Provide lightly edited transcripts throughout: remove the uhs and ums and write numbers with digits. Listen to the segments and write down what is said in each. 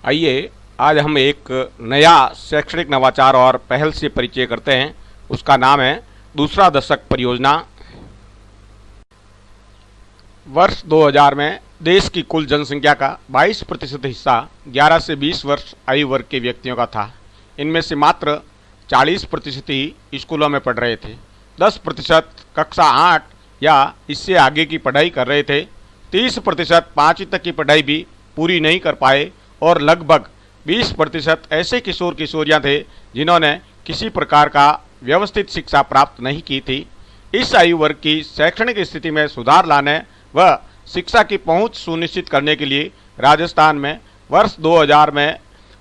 आइए आज हम एक नया शैक्षणिक नवाचार और पहल से परिचय करते हैं। उसका नाम है दूसरा दशक परियोजना। वर्ष 2000 में देश की कुल जनसंख्या का 22% हिस्सा 11 से 20 वर्ष आयु वर्ग के व्यक्तियों का था। इनमें से मात्र 40% ही स्कूलों में पढ़ रहे थे, 10% कक्षा 8 या इससे आगे की पढ़ाई कर रहे थे, 30% 5वीं तक की पढ़ाई भी पूरी नहीं कर पाए और लगभग 20% ऐसे किशोर किशोरियां थे जिन्होंने किसी प्रकार का व्यवस्थित शिक्षा प्राप्त नहीं की थी। इस आयु वर्ग की शैक्षणिक स्थिति में सुधार लाने व शिक्षा की पहुंच सुनिश्चित करने के लिए राजस्थान में वर्ष 2000 में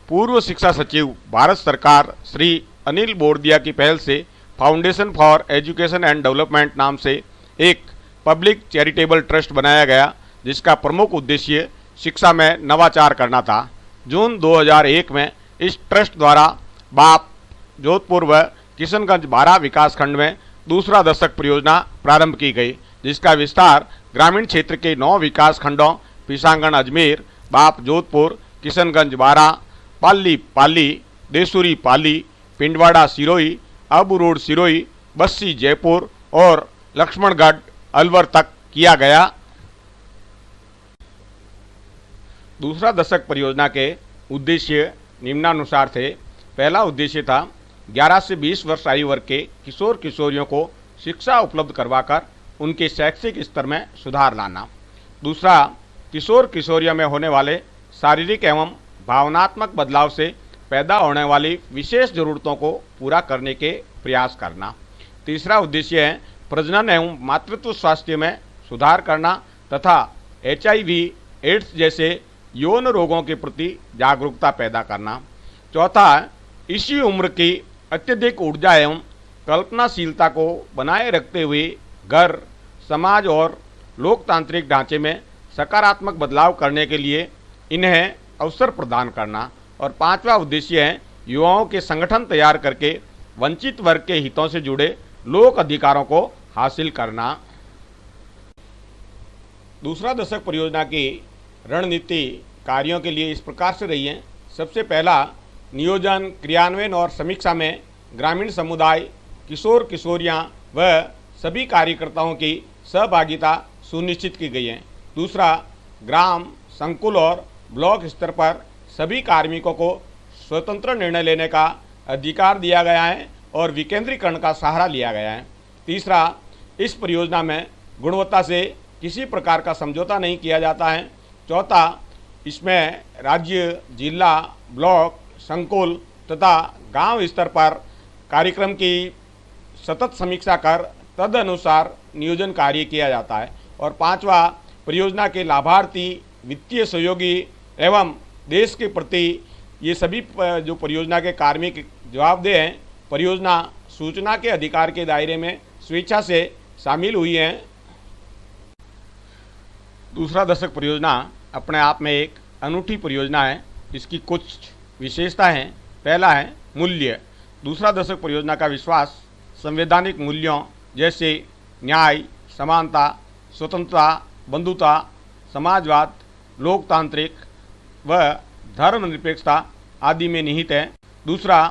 पूर्व शिक्षा सचिव भारत सरकार श्री अनिल बोरदिया की पहल से foundation for education and development नाम से एक पब्लिक चैरिटेबल ट्रस्ट बनाया गया, जिसका प्रमुख उद्देश्य शिक्षा में नवाचार करना था। जून 2001 में इस ट्रस्ट द्वारा बाप, जोधपुर व किशनगंज बारा विकासखंड में दूसरा दशक परियोजना प्रारंभ की गई, जिसका विस्तार ग्रामीण क्षेत्र के 9 विकासखंडों पिशांगण अजमेर, बाप जोधपुर, किशनगंज बारा, पाली पाली, देसुरी पाली, पिंडवाड़ा सिरोही, अबू रोड सिरोही, बस्सी जयपुर और लक्ष्मणगढ़ अलवर तक किया गया। दूसरा दशक परियोजना के उद्देश्य निम्नानुसार थे। पहला उद्देश्य था 11 से 20 वर्ष आयु वर्ग के किशोर किशोरियों को शिक्षा उपलब्ध करवाकर उनके शैक्षिक स्तर में सुधार लाना। दूसरा, किशोर किशोरियों में होने वाले शारीरिक एवं भावनात्मक बदलाव से पैदा होने वाली विशेष जरूरतों को पूरा करने के प्रयास करना। तीसरा उद्देश्य है प्रजनन एवं मातृत्व स्वास्थ्य में सुधार करना तथा HIV, एड्स जैसे यौन रोगों के प्रति जागरूकता पैदा करना। चौथा, इसी उम्र की अत्यधिक ऊर्जा एवं कल्पनाशीलता को बनाए रखते हुए घर, समाज और लोकतांत्रिक ढांचे में सकारात्मक बदलाव करने के लिए इन्हें अवसर प्रदान करना। और पांचवा उद्देश्य है युवाओं के संगठन तैयार करके वंचित वर्ग के हितों से जुड़े लोक अधिकारों को हासिल करना। दूसरा दशक परियोजना की रणनीति कार्यों के लिए इस प्रकार से रही है। सबसे पहला, नियोजन, क्रियान्वयन और समीक्षा में ग्रामीण समुदाय, किशोर किशोरियां व सभी कार्यकर्ताओं की सहभागिता सुनिश्चित की गई है। दूसरा, ग्राम, संकुल और ब्लॉक स्तर पर सभी कार्मिकों को स्वतंत्र निर्णय लेने का अधिकार दिया गया है और विकेंद्रीकरण का सहारा लिया गया है। तीसरा, इस परियोजना में गुणवत्ता से किसी प्रकार का समझौता नहीं किया जाता है। चौथा, इसमें राज्य, जिला, ब्लॉक, संकुल तथा गांव स्तर पर कार्यक्रम की सतत समीक्षा कर तदनुसार नियोजन कार्य किया जाता है। और पांचवा, परियोजना के लाभार्थी, वित्तीय सहयोगी एवं देश के प्रति ये सभी जो परियोजना के कार्मिक जवाबदेह हैं, परियोजना सूचना के अधिकार के दायरे में स्वेच्छा से शामिल हुई हैं। दूसरा दशक परियोजना अपने आप में एक अनूठी परियोजना है। इसकी कुछ विशेषता हैं। पहला है मूल्य। दूसरा दशक परियोजना का विश्वास संवैधानिक मूल्यों जैसे न्याय, समानता, स्वतंत्रता, बंधुता, समाजवाद, लोकतांत्रिक व धर्मनिरपेक्षता आदि में निहित है। दूसरा,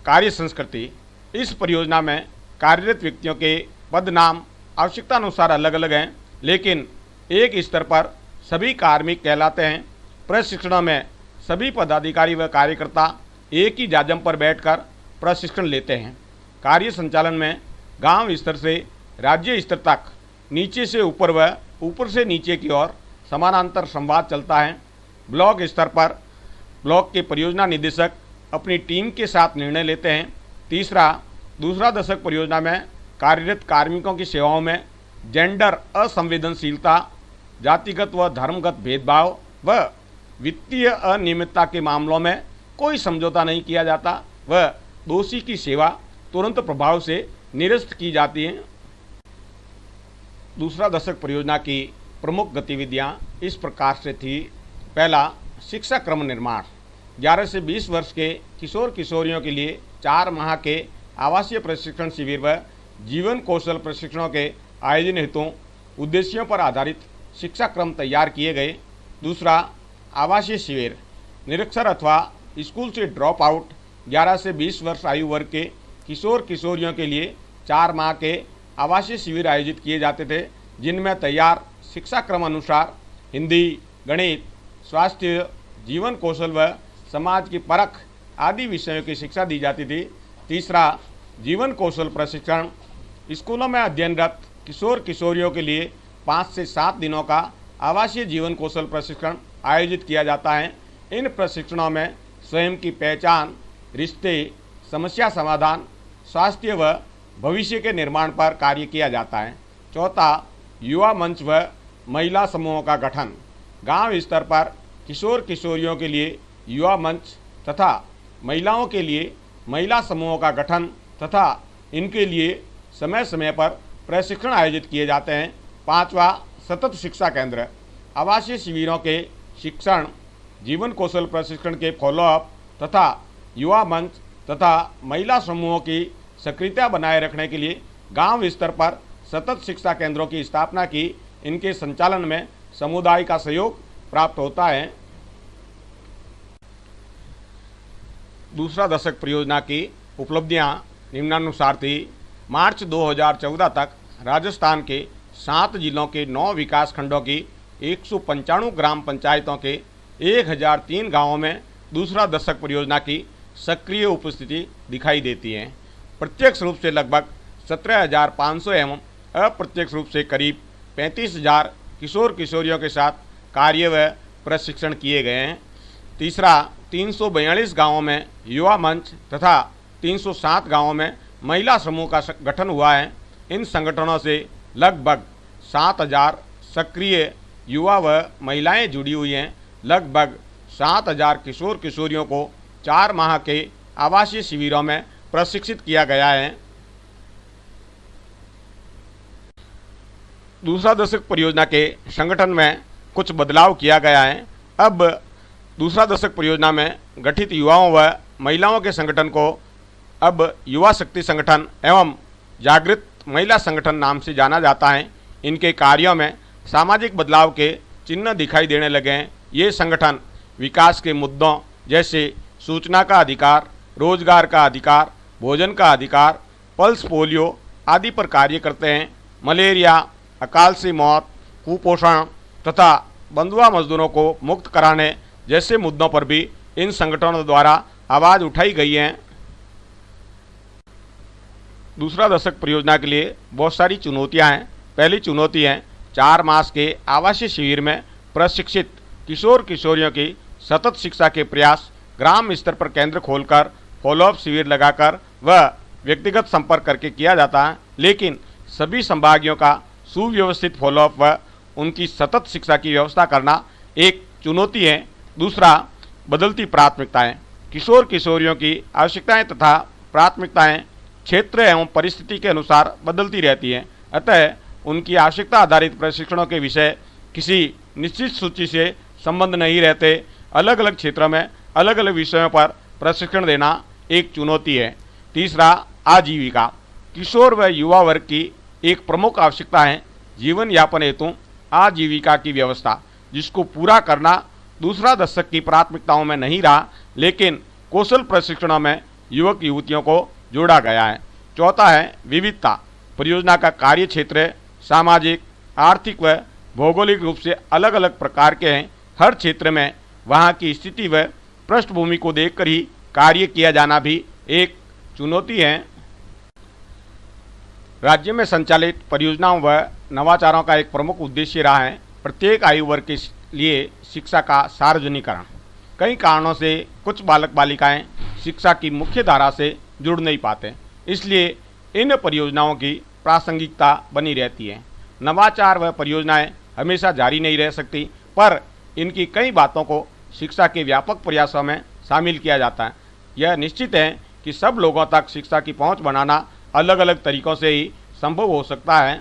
कार्य संस्कृति। इस परियोजना में कार्यरत व्यक्तियों के पद नाम आवश्यकता अनुसार अलग अलग हैं, लेकिन एक स्तर पर सभी कार्मिक कहलाते हैं। प्रशिक्षणों में सभी पदाधिकारी व कार्यकर्ता एक ही जाजम पर बैठकर प्रशिक्षण लेते हैं। कार्य संचालन में गांव स्तर से राज्य स्तर तक, नीचे से ऊपर व ऊपर से नीचे की ओर समानांतर संवाद चलता है। ब्लॉक स्तर पर ब्लॉक के परियोजना निदेशक अपनी टीम के साथ निर्णय लेते हैं। तीसरा, दूसरा दशक परियोजना में कार्यरत कार्मिकों की सेवाओं में जेंडर असंवेदनशीलता, जातिगत व धर्मगत भेदभाव व वित्तीय अनियमितता के मामलों में कोई समझौता नहीं किया जाता व दोषी की सेवा तुरंत प्रभाव से निरस्त की जाती है। दूसरा दशक परियोजना की प्रमुख गतिविधियां इस प्रकार से थी। पहला, शिक्षा क्रम निर्माण। 11 से 20 वर्ष के किशोर किशोरियों के लिए 4 माह के आवासीय प्रशिक्षण शिविर व जीवन कौशल प्रशिक्षणों के आयोजन हेतु उद्देश्यों पर आधारित शिक्षा क्रम तैयार किए गए। दूसरा, आवासीय शिविर। निरक्षर अथवा स्कूल से ड्रॉप आउट 11 से 20 वर्ष आयु वर्ग के किशोर किशोरियों के लिए 4 माह के आवासीय शिविर आयोजित किए जाते थे, जिनमें तैयार शिक्षा क्रम अनुसार हिंदी, गणित, स्वास्थ्य, जीवन कौशल व समाज की परख आदि विषयों की शिक्षा दी जाती थी। तीसरा, जीवन कौशल प्रशिक्षण। स्कूलों में अध्ययनरत किशोर किशोरियों के लिए 5 से 7 दिनों का आवासीय जीवन कौशल प्रशिक्षण आयोजित किया जाता है। इन प्रशिक्षणों में स्वयं की पहचान, रिश्ते, समस्या समाधान, स्वास्थ्य व भविष्य के निर्माण पर कार्य किया जाता है। चौथा, युवा मंच व महिला समूहों का गठन। गांव स्तर पर किशोर किशोरियों के लिए युवा मंच तथा महिलाओं के लिए महिला समूहों का गठन तथा इनके लिए समय समय पर प्रशिक्षण आयोजित किए जाते हैं। पांचवा, सतत शिक्षा केंद्र। आवासीय शिविरों के शिक्षण, जीवन कौशल प्रशिक्षण के फॉलोअप तथा युवा मंच तथा महिला समूहों की सक्रियता बनाए रखने के लिए गांव स्तर पर सतत शिक्षा केंद्रों की स्थापना की। इनके संचालन में समुदाय का सहयोग प्राप्त होता है। दूसरा दशक परियोजना की उपलब्धियां निम्नानुसार थी। मार्च 2014 तक राजस्थान के 7 जिलों के 9 विकास खंडों की 195 ग्राम पंचायतों के 1003 गांवों में दूसरा दशक परियोजना की सक्रिय उपस्थिति दिखाई देती है। प्रत्यक्ष रूप से लगभग 17,500 एवं अप्रत्यक्ष रूप से करीब 35,000 किशोर किशोरियों के साथ कार्य व प्रशिक्षण किए गए हैं। तीसरा, 342 गांवों में युवा मंच तथा 307 गांवों में महिला समूह का गठन हुआ है। इन संगठनों से लगभग 7,000 सक्रिय युवा व महिलाएं जुड़ी हुई हैं। लगभग 7,000 किशोर किशोरियों को 4 माह के आवासीय शिविरों में प्रशिक्षित किया गया है। दूसरा दशक परियोजना के संगठन में कुछ बदलाव किया गया है। अब दूसरा दशक परियोजना में गठित युवाओं व महिलाओं के संगठन को अब युवा शक्ति संगठन एवं जागृत महिला संगठन नाम से जाना जाता है। इनके कार्यों में सामाजिक बदलाव के चिन्ह दिखाई देने लगे हैं। ये संगठन विकास के मुद्दों जैसे सूचना का अधिकार, रोजगार का अधिकार, भोजन का अधिकार, पल्स पोलियो आदि पर कार्य करते हैं। मलेरिया, अकाल से मौत, कुपोषण तथा बंधुआ मजदूरों को मुक्त कराने जैसे मुद्दों पर भी इन संगठनों द्वारा आवाज़ उठाई गई है। दूसरा दशक परियोजना के लिए बहुत सारी चुनौतियां हैं। पहली चुनौती है 4 मास के आवासीय शिविर में प्रशिक्षित किशोर किशोरियों की सतत शिक्षा के प्रयास ग्राम स्तर पर केंद्र खोलकर फॉलोअप शिविर लगाकर व व्यक्तिगत संपर्क करके किया जाता है, लेकिन सभी संभागियों का सुव्यवस्थित फॉलोअप व उनकी सतत शिक्षा की व्यवस्था करना एक चुनौती है। दूसरा, बदलती प्राथमिकताएं। किशोर किशोरियों की आवश्यकताएं तथा प्राथमिकताएं क्षेत्र एवं परिस्थिति के अनुसार बदलती रहती हैं। अतः उनकी आवश्यकता आधारित प्रशिक्षणों के विषय किसी निश्चित सूची से संबंध नहीं रहते। अलग अलग क्षेत्रों में अलग अलग विषयों पर प्रशिक्षण देना एक चुनौती है। तीसरा, आजीविका। किशोर व युवा वर्ग की एक प्रमुख आवश्यकता है जीवन यापन हेतु आजीविका की व्यवस्था, जिसको पूरा करना दूसरा दशक की प्राथमिकताओं में नहीं रहा, लेकिन कौशल प्रशिक्षणों में युवक युवतियों को जोड़ा गया है। चौथा है विविधता। परियोजना का कार्य क्षेत्र सामाजिक, आर्थिक व भौगोलिक रूप से अलग अलग प्रकार के हैं। हर क्षेत्र में वहाँ की स्थिति व पृष्ठभूमि को देखकर ही कार्य किया जाना भी एक चुनौती है। राज्य में संचालित परियोजनाओं व नवाचारों का एक प्रमुख उद्देश्य रहा है प्रत्येक आयु वर्ग के लिए शिक्षा का सार्वजनिकरण। कई कारणों से कुछ बालक बालिकाएं शिक्षा की मुख्य धारा से जुड़ नहीं पाते, इसलिए इन परियोजनाओं की प्रासंगिकता बनी रहती है। नवाचार व परियोजनाएं हमेशा जारी नहीं रह सकती, पर इनकी कई बातों को शिक्षा के व्यापक प्रयासों में शामिल किया जाता है। यह निश्चित है कि सब लोगों तक शिक्षा की पहुंच बनाना अलग अलग तरीकों से ही संभव हो सकता है।